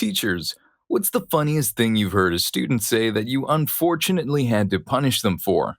Teachers, what's the funniest thing you've heard a student say that you unfortunately had to punish them for?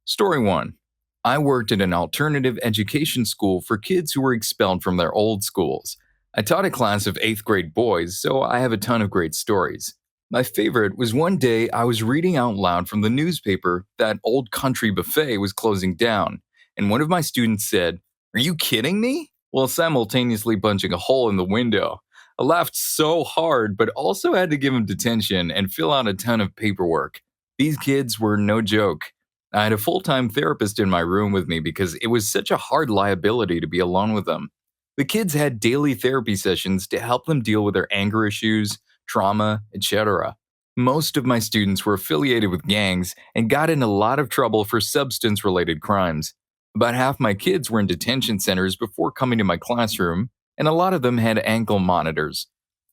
Story 1. I worked at an alternative education school for kids who were expelled from their old schools. I taught a class of 8th grade boys, so I have a ton of great stories. My favorite was one day I was reading out loud from the newspaper that Old Country Buffet was closing down, and one of my students said, "Are you kidding me?" while simultaneously punching a hole in the window. I laughed so hard, but also had to give him detention and fill out a ton of paperwork. These kids were no joke. I had a full-time therapist in my room with me because it was such a hard liability to be alone with them. The kids had daily therapy sessions to help them deal with their anger issues, trauma, etc. Most of my students were affiliated with gangs and got in a lot of trouble for substance-related crimes. About half my kids were in detention centers before coming to my classroom, and a lot of them had ankle monitors.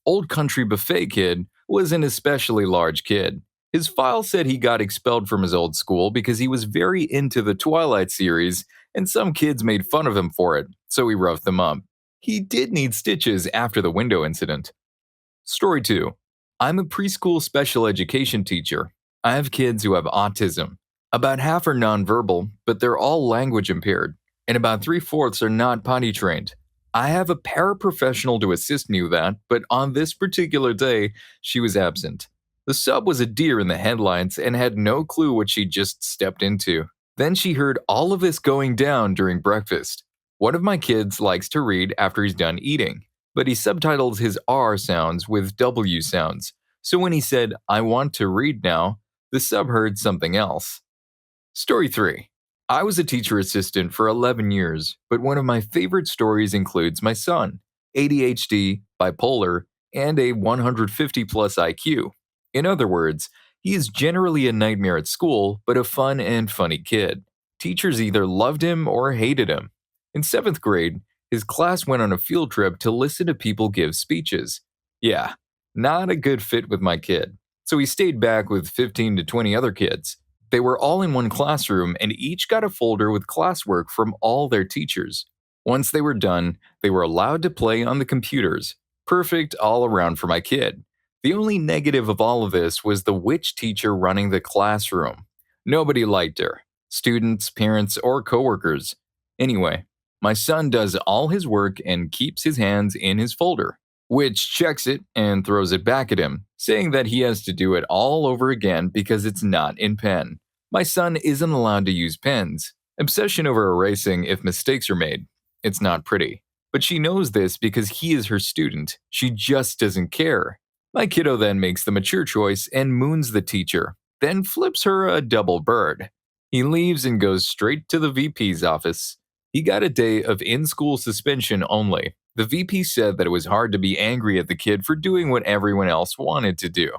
Old Country Buffet Kid was an especially large kid. His file said he got expelled from his old school because he was very into the Twilight series, and some kids made fun of him for it, so he roughed them up. He did need stitches after the window incident. Story 2. I'm a preschool special education teacher. I have kids who have autism. About half are nonverbal, but they're all language impaired, and about 3/4 are not potty trained. I have a paraprofessional to assist me with that, but on this particular day, she was absent. The sub was a deer in the headlights and had no clue what she just stepped into. Then she heard all of this going down during breakfast. One of my kids likes to read after he's done eating, but he subtitles his R sounds with W sounds. So when he said, "I want to read now," the sub heard something else. Story 3. I was a teacher assistant for 11 years, but one of my favorite stories includes my son, ADHD, bipolar, and a 150 plus IQ. In other words, he is generally a nightmare at school, but a fun and funny kid. Teachers either loved him or hated him. In 7th grade, his class went on a field trip to listen to people give speeches. Yeah, not a good fit with my kid. So he stayed back with 15 to 20 other kids. They were all in one classroom and each got a folder with classwork from all their teachers. Once they were done, they were allowed to play on the computers. Perfect all around for my kid. The only negative of all of this was the witch teacher running the classroom. Nobody liked her. Students, parents, or coworkers. Anyway, my son does all his work and keeps his hands in his folder. Witch checks it and throws it back at him, saying that he has to do it all over again because it's not in pen. My son isn't allowed to use pens. Obsession over erasing if mistakes are made. It's not pretty. But she knows this because he is her student. She just doesn't care. My kiddo then makes the mature choice and moons the teacher, then flips her a double bird. He leaves and goes straight to the VP's office. He got a day of in-school suspension only. The VP said that it was hard to be angry at the kid for doing what everyone else wanted to do.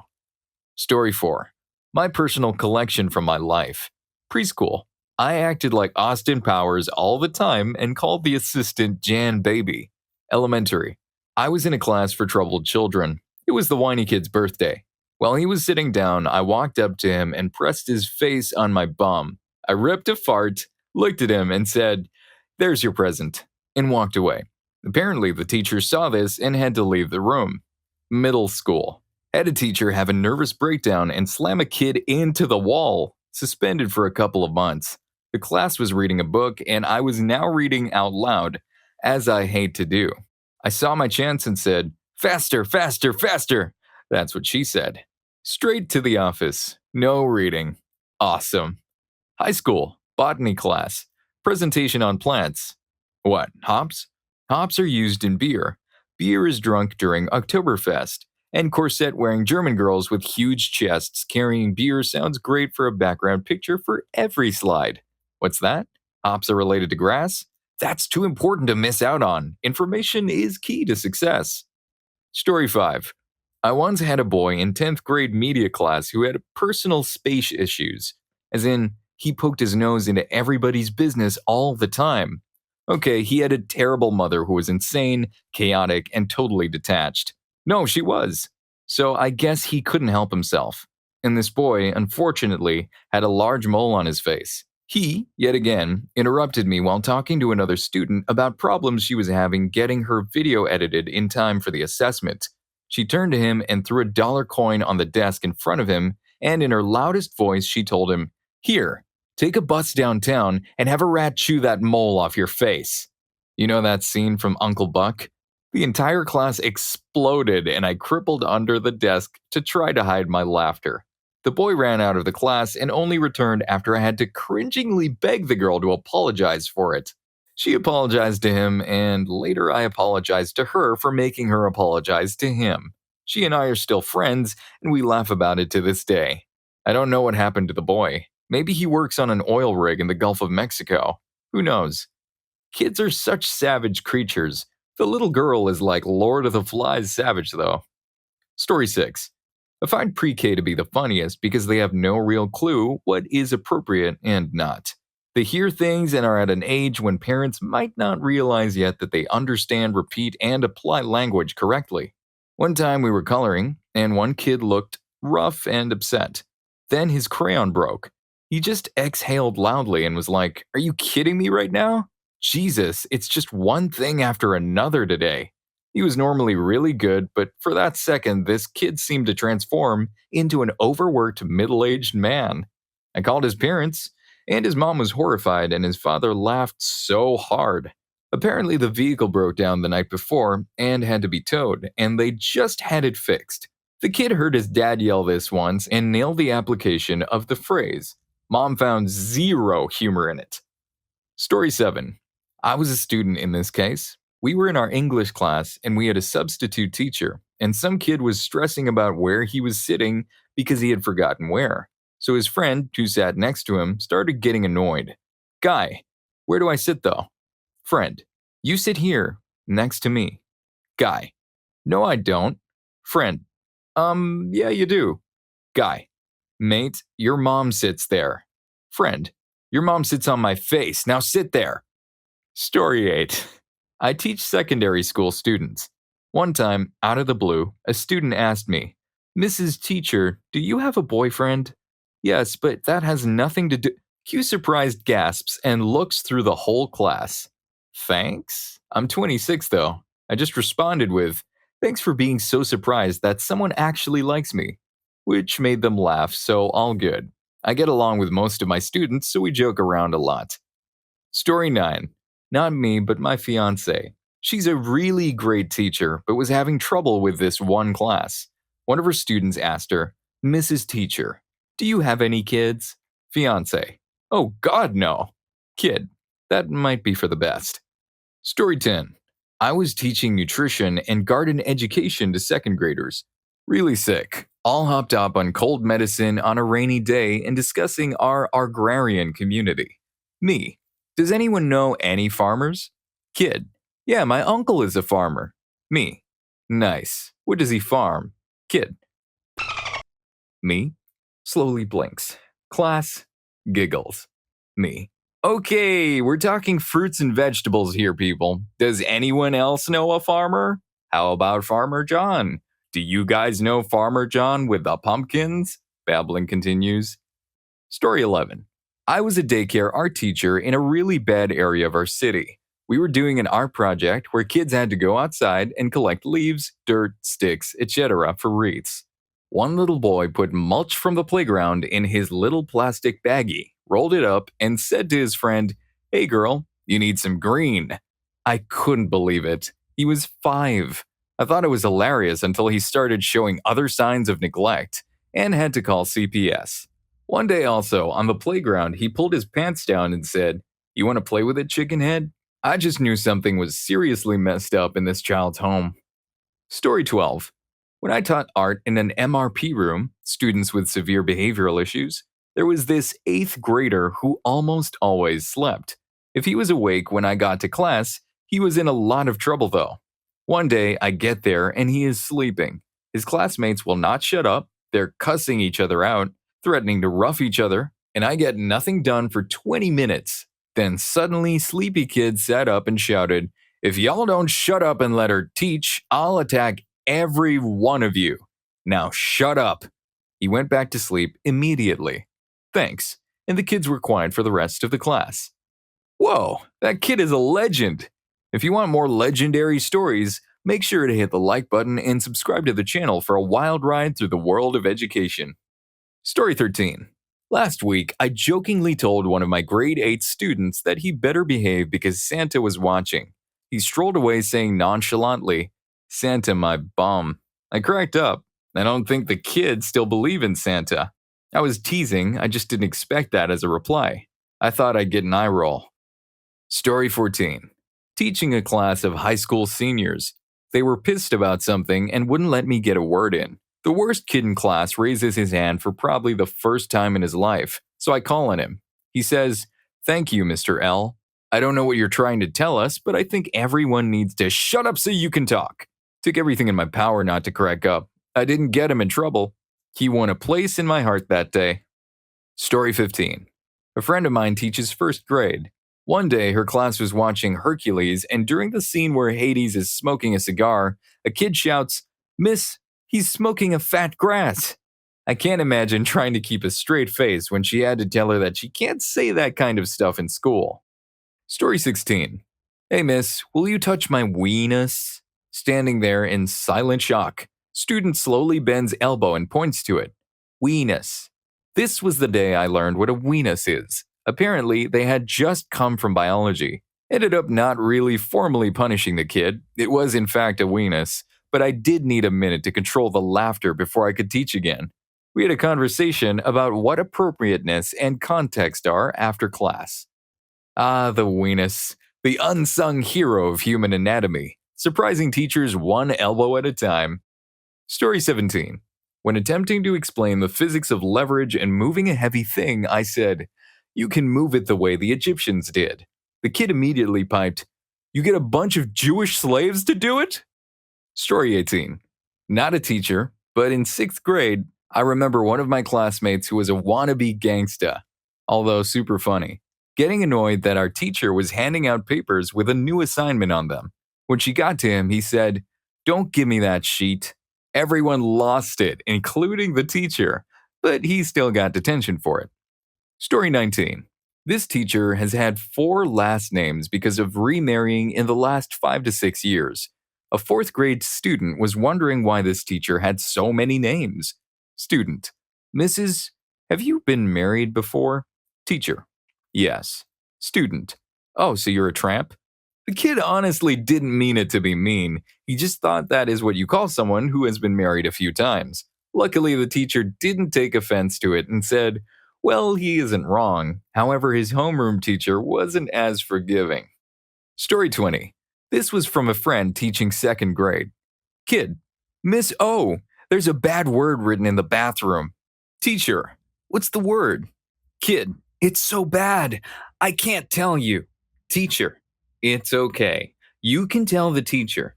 Story 4. My personal collection from my life. Preschool. I acted like Austin Powers all the time and called the assistant Jan Baby. Elementary. I was in a class for troubled children. It was the whiny kid's birthday. While he was sitting down, I walked up to him and pressed his face on my bum. I ripped a fart, looked at him, and said, "There's your present," and walked away. Apparently, the teacher saw this and had to leave the room. Middle school. Had a teacher have a nervous breakdown and slam a kid into the wall, suspended for a couple of months. The class was reading a book, and I was now reading out loud, as I hate to do. I saw my chance and said, "Faster, faster, faster." That's what she said. Straight to the office. No reading. Awesome. High school. Botany class. Presentation on plants. What, hops? Hops are used in beer. Beer is drunk during Oktoberfest. And corset-wearing German girls with huge chests carrying beer sounds great for a background picture for every slide. What's that? Hops are related to grass? That's too important to miss out on. Information is key to success. Story 5. I once had a boy in 10th grade media class who had personal space issues. As in, he poked his nose into everybody's business all the time. Okay, he had a terrible mother who was insane, chaotic, and totally detached. No, she was. So I guess he couldn't help himself. And this boy, unfortunately, had a large mole on his face. He, yet again, interrupted me while talking to another student about problems she was having getting her video edited in time for the assessment. She turned to him and threw a dollar coin on the desk in front of him, and in her loudest voice, she told him, "Here, take a bus downtown and have a rat chew that mole off your face." You know that scene from Uncle Buck? The entire class exploded, and I crippled under the desk to try to hide my laughter. The boy ran out of the class and only returned after I had to cringingly beg the girl to apologize for it. She apologized to him, and later I apologized to her for making her apologize to him. She and I are still friends, and we laugh about it to this day. I don't know what happened to the boy. Maybe he works on an oil rig in the Gulf of Mexico. Who knows? Kids are such savage creatures. The little girl is like Lord of the Flies savage, though. Story 6. I find pre-K to be the funniest because they have no real clue what is appropriate and not. They hear things and are at an age when parents might not realize yet that they understand, repeat, and apply language correctly. One time we were coloring, and one kid looked rough and upset. Then his crayon broke. He just exhaled loudly and was like, "Are you kidding me right now? Jesus, it's just one thing after another today." He was normally really good, but for that second, this kid seemed to transform into an overworked middle-aged man. I called his parents, and his mom was horrified, and his father laughed so hard. Apparently, the vehicle broke down the night before and had to be towed, and they just had it fixed. The kid heard his dad yell this once and nailed the application of the phrase. Mom found zero humor in it. Story 7. I was a student in this case. We were in our English class and we had a substitute teacher, and some kid was stressing about where he was sitting because he had forgotten where. So his friend, who sat next to him, started getting annoyed. "Guy, where do I sit though?" Friend, "You sit here, next to me." Guy, "No, I don't." Friend, yeah, you do." Guy, "Mate, your mom sits there." Friend, "Your mom sits on my face, now sit there." Story 8. I teach secondary school students. One time, out of the blue, a student asked me, "Mrs. Teacher, do you have a boyfriend?" "Yes, but that has nothing to do." Cue surprised gasps and looks through the whole class. Thanks? I'm 26 though. I just responded with, "Thanks for being so surprised that someone actually likes me," which made them laugh, so all good. I get along with most of my students, so we joke around a lot. Story 9. Not me, but my fiance. She's a really great teacher, but was having trouble with this one class. One of her students asked her, "Mrs. Teacher, do you have any kids?" Fiance, "Oh God, no." Kid, "That might be for the best." Story 10. I was teaching nutrition and garden education to second graders. Really sick, all hopped up on cold medicine on a rainy day and discussing our agrarian community. Me, "Does anyone know any farmers?" Kid, "Yeah, my uncle is a farmer." Me, "Nice. What does he farm?" Kid, me, slowly blinks. Class, giggles. Me, "Okay, we're talking fruits and vegetables here, people. Does anyone else know a farmer? How about Farmer John? Do you guys know Farmer John with the pumpkins?" Babbling continues. Story 11. I was a daycare art teacher in a really bad area of our city. We were doing an art project where kids had to go outside and collect leaves, dirt, sticks, etc. for wreaths. One little boy put mulch from the playground in his little plastic baggie, rolled it up, and said to his friend, "Hey girl, you need some green." I couldn't believe it. He was 5. I thought it was hilarious until he started showing other signs of neglect and had to call CPS. One day also, on the playground, he pulled his pants down and said, "You want to play with it, chicken head?" I just knew something was seriously messed up in this child's home. Story 12. When I taught art in an MRP room, students with severe behavioral issues, there was this 8th grader who almost always slept. If he was awake when I got to class, he was in a lot of trouble though. One day, I get there and he is sleeping. His classmates will not shut up, they're cussing each other out, threatening to rough each other, and I get nothing done for 20 minutes. Then suddenly, Sleepy Kid sat up and shouted, "If y'all don't shut up and let her teach, I'll attack every one of you. Now shut up." He went back to sleep immediately. Thanks, and the kids were quiet for the rest of the class. Whoa, that kid is a legend. If you want more legendary stories, Make sure to hit the like button and subscribe to the channel for a wild ride through the world of education. Story 13. Last week, I jokingly told one of my grade 8 students that he better behave because Santa was watching. He strolled away saying nonchalantly, "Santa, my bum." I cracked up. I don't think the kids still believe in Santa. I was teasing, I just didn't expect that as a reply. I thought I'd get an eye roll. Story 14. Teaching a class of high school seniors. They were pissed about something and wouldn't let me get a word in. The worst kid in class raises his hand for probably the first time in his life, so I call on him. He says, "Thank you, Mr. L. I don't know what you're trying to tell us, but I think everyone needs to shut up so you can talk." Took everything in my power not to crack up. I didn't get him in trouble. He won a place in my heart that day. Story 15. A friend of mine teaches first grade. One day, her class was watching Hercules, and during the scene where Hades is smoking a cigar, a kid shouts, "Miss, he's smoking a fat grass." I can't imagine trying to keep a straight face when she had to tell her that she can't say that kind of stuff in school. Story 16. "Hey miss, will you touch my weenus?" Standing there in silent shock, student slowly bends elbow and points to it. Weenus. This was the day I learned what a weenus is. Apparently, they had just come from biology. Ended up not really formally punishing the kid. It was in fact a weenus, but I did need a minute to control the laughter before I could teach again. We had a conversation about what appropriateness and context are after class. Ah, the weenus, the unsung hero of human anatomy, surprising teachers one elbow at a time. Story 17. When attempting to explain the physics of leverage and moving a heavy thing, I said, "You can move it the way the Egyptians did." The kid immediately piped, "You get a bunch of Jewish slaves to do it?" Story 18. Not a teacher, but in 6th grade, I remember one of my classmates who was a wannabe gangsta, although super funny, getting annoyed that our teacher was handing out papers with a new assignment on them. When she got to him, he said, "Don't give me that sheet." Everyone lost it, including the teacher, but he still got detention for it. Story 19. This teacher has had 4 last names because of remarrying in the last 5 to 6 years. A 4th grade student was wondering why this teacher had so many names. Student: "Mrs., have you been married before?" Teacher: "Yes." Student: "Oh, so you're a tramp?" The kid honestly didn't mean it to be mean. He just thought that is what you call someone who has been married a few times. Luckily, the teacher didn't take offense to it and said, "Well, he isn't wrong." However, his homeroom teacher wasn't as forgiving. Story 20. This was from a friend teaching 2nd grade. Kid: "Miss O, there's a bad word written in the bathroom." Teacher: "What's the word?" Kid: "It's so bad, I can't tell you." Teacher: "It's okay. You can tell the teacher."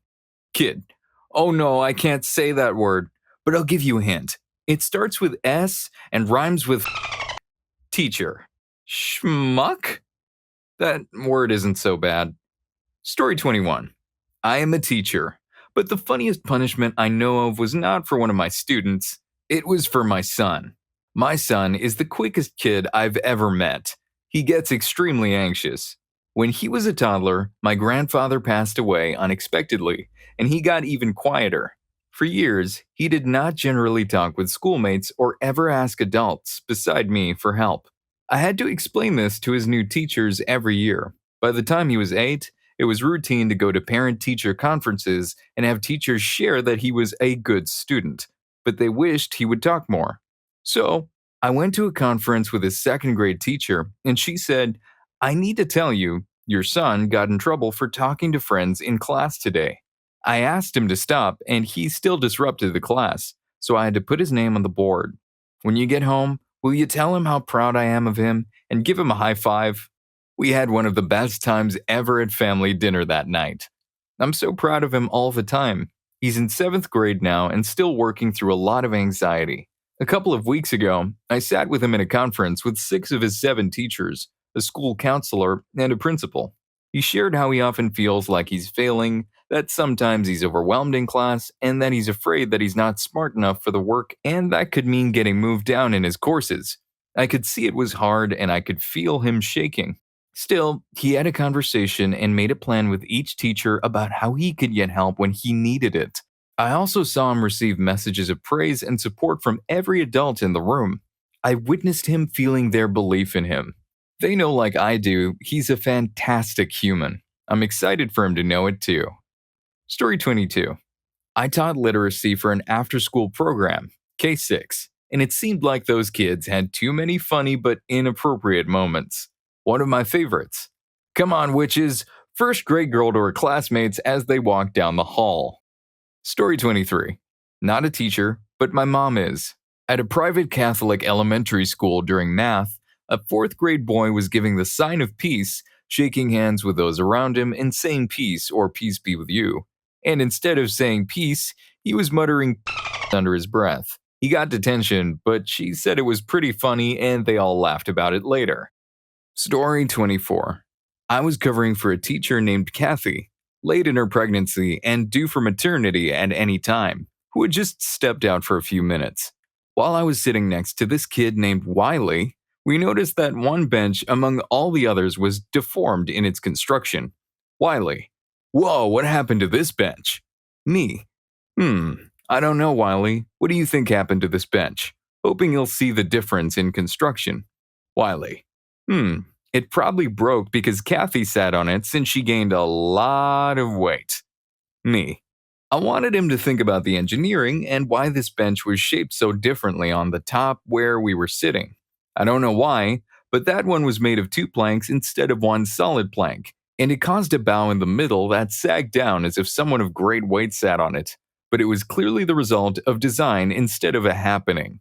Kid: "Oh no, I can't say that word, but I'll give you a hint. It starts with S and rhymes with." Teacher: "Schmuck? That word isn't so bad." Story 21. I am a teacher, but the funniest punishment I know of was not for one of my students. It was for my son. My son is the quickest kid I've ever met. He gets extremely anxious. When he was a toddler, my grandfather passed away unexpectedly, and he got even quieter. For years, he did not generally talk with schoolmates or ever ask adults, beside me, for help. I had to explain this to his new teachers every year. By the time he was 8, it was routine to go to parent-teacher conferences and have teachers share that he was a good student, but they wished he would talk more. So, I went to a conference with his 2nd grade teacher, and she said, "I need to tell you, your son got in trouble for talking to friends in class today." I asked him to stop, and he still disrupted the class, so I had to put his name on the board. "When you get home, will you tell him how proud I am of him and give him a high five?" We had one of the best times ever at family dinner that night. I'm so proud of him all the time. He's in 7th grade now and still working through a lot of anxiety. A couple of weeks ago, I sat with him in a conference with 6 of his 7 teachers, a school counselor, and a principal. He shared how he often feels like he's failing, that sometimes he's overwhelmed in class, and that he's afraid that he's not smart enough for the work, and that could mean getting moved down in his courses. I could see it was hard and I could feel him shaking. Still, he had a conversation and made a plan with each teacher about how he could get help when he needed it. I also saw him receive messages of praise and support from every adult in the room. I witnessed him feeling their belief in him. They know, like I do, he's a fantastic human. I'm excited for him to know it too. Story 22. I taught literacy for an after school program, K6, and it seemed like those kids had too many funny but inappropriate moments. One of my favorites. Come on, witches, first grade girl to her classmates as they walked down the hall. Story 23. Not a teacher, but my mom is. At a private Catholic elementary school during math, a fourth grade boy was giving the sign of peace, shaking hands with those around him and saying peace or peace be with you. And instead of saying peace, he was muttering under his breath. He got detention, but she said it was pretty funny and they all laughed about it later. Story 24. I was covering for a teacher named Kathy, late in her pregnancy and due for maternity at any time, who had just stepped out for a few minutes. While I was sitting next to this kid named Wiley, we noticed that one bench among all the others was deformed in its construction. Wiley. Whoa, what happened to this bench? Me. I don't know, Wiley. What do you think happened to this bench? Hoping you'll see the difference in construction. Wiley. It probably broke because Kathy sat on it since she gained a lot of weight. Me. I wanted him to think about the engineering and why this bench was shaped so differently on the top where we were sitting. I don't know why, but that one was made of 2 planks instead of 1 solid plank, and it caused a bow in the middle that sagged down as if someone of great weight sat on it, but it was clearly the result of design instead of a happening.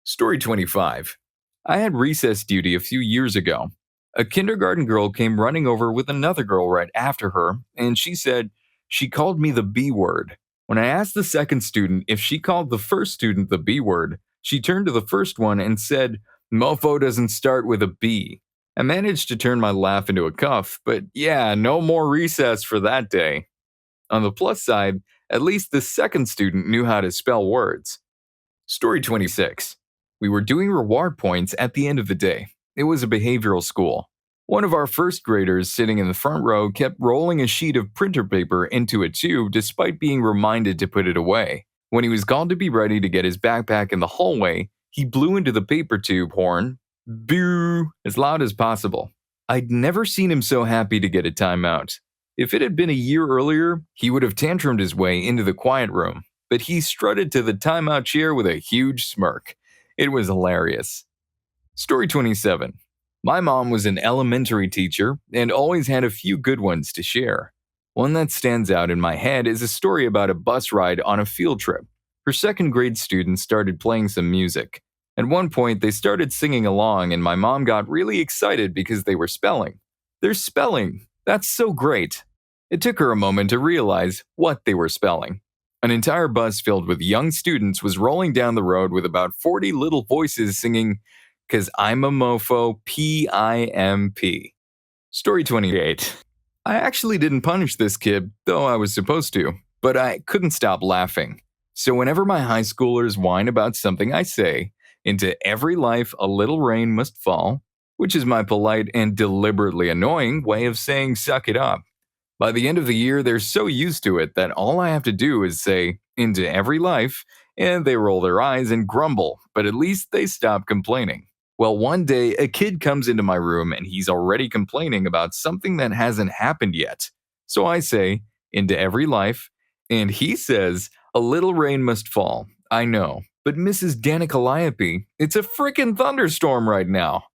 Story 25. I had recess duty a few years ago. A kindergarten girl came running over with another girl right after her, and she said, she called me the B word. When I asked the second student if she called the first student the B word, she turned to the first one and said, Mofo doesn't start with a B. I managed to turn my laugh into a cuff, but yeah, no more recess for that day. On the plus side, at least the second student knew how to spell words. Story 26. We were doing reward points at the end of the day. It was a behavioral school. One of our first graders sitting in the front row kept rolling a sheet of printer paper into a tube despite being reminded to put it away. When he was called to be ready to get his backpack in the hallway, he blew into the paper tube horn, boo, as loud as possible. I'd never seen him so happy to get a timeout. If it had been a year earlier, he would have tantrumed his way into the quiet room, but he strutted to the timeout chair with a huge smirk. It was hilarious. Story 27. My mom was an elementary teacher and always had a few good ones to share. One that stands out in my head is a story about a bus ride on a field trip. Her second grade students started playing some music. At one point, they started singing along, and my mom got really excited because they were spelling. They're spelling! That's so great! It took her a moment to realize what they were spelling. An entire bus filled with young students was rolling down the road with about 40 little voices singing, "'Cause I'm a mofo, P-I-M-P. Story 28. I actually didn't punish this kid, though I was supposed to, but I couldn't stop laughing. So whenever my high schoolers whine about something I say, into every life a little rain must fall, which is my polite and deliberately annoying way of saying suck it up. By the end of the year, they're so used to it that all I have to do is say, into every life, and they roll their eyes and grumble, but at least they stop complaining. Well, one day, a kid comes into my room and he's already complaining about something that hasn't happened yet. So I say, into every life, and he says, a little rain must fall. I know, but Mrs. Danica, it's a frickin' thunderstorm right now.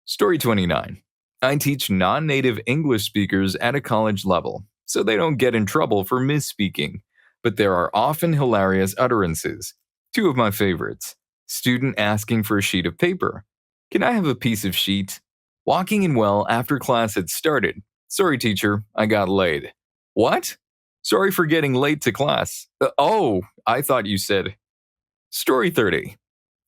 Story 29. I teach non-native English speakers at a college level, so they don't get in trouble for misspeaking. But there are often hilarious utterances. 2 of my favorites. Student asking for a sheet of paper. Can I have a piece of sheet? Walking in well after class had started. Sorry, teacher, I got late. What? Sorry for getting late to class. Oh, I thought you said. Story 30.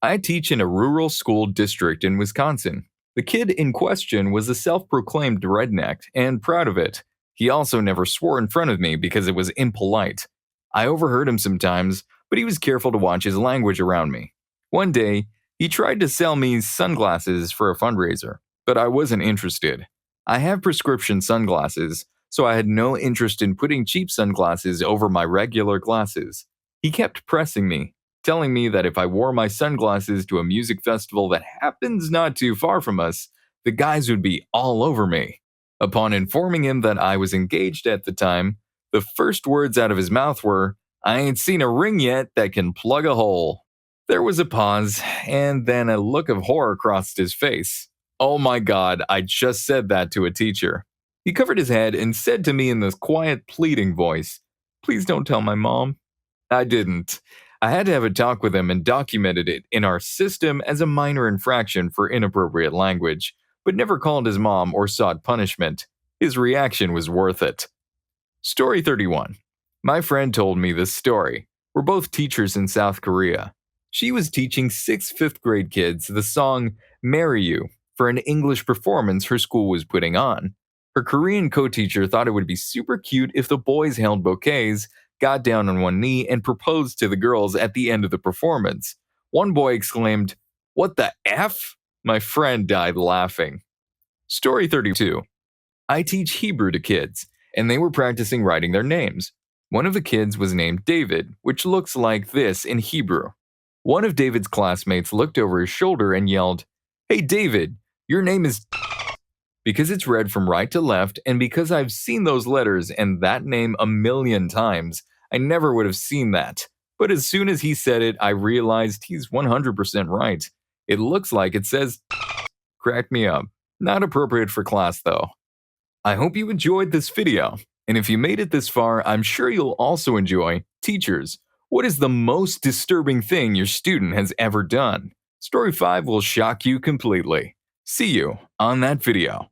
I teach in a rural school district in Wisconsin. The kid in question was a self-proclaimed redneck and proud of it. He also never swore in front of me because it was impolite. I overheard him sometimes, but he was careful to watch his language around me. One day, he tried to sell me sunglasses for a fundraiser, but I wasn't interested. I have prescription sunglasses, so I had no interest in putting cheap sunglasses over my regular glasses. He kept pressing me, telling me that if I wore my sunglasses to a music festival that happens not too far from us, the guys would be all over me. Upon informing him that I was engaged at the time, the first words out of his mouth were, "I ain't seen a ring yet that can plug a hole." There was a pause, and then a look of horror crossed his face. Oh my god, I just said that to a teacher. He covered his head and said to me in this quiet, pleading voice, "Please don't tell my mom." I didn't. I had to have a talk with him and documented it in our system as a minor infraction for inappropriate language, but never called his mom or sought punishment. His reaction was worth it. Story 31. My friend told me this story. We're both teachers in South Korea. She was teaching 6th, 5th grade kids the song Marry You for an English performance her school was putting on. Her Korean co-teacher thought it would be super cute if the boys held bouquets, got down on one knee, and proposed to the girls at the end of the performance. One boy exclaimed, "What the F?" My friend died laughing. Story 32. I teach Hebrew to kids, and they were practicing writing their names. One of the kids was named David, which looks like this in Hebrew. One of David's classmates looked over his shoulder and yelled, "Hey David, your name is," because it's read from right to left, and because I've seen those letters and that name a million times, I never would have seen that. But as soon as he said it, I realized he's 100% right. It looks like it says, crack me up. Not appropriate for class though. I hope you enjoyed this video, and if you made it this far, I'm sure you'll also enjoy Teachers. What is the most disturbing thing your student has ever done? Story 5 will shock you completely. See you on that video.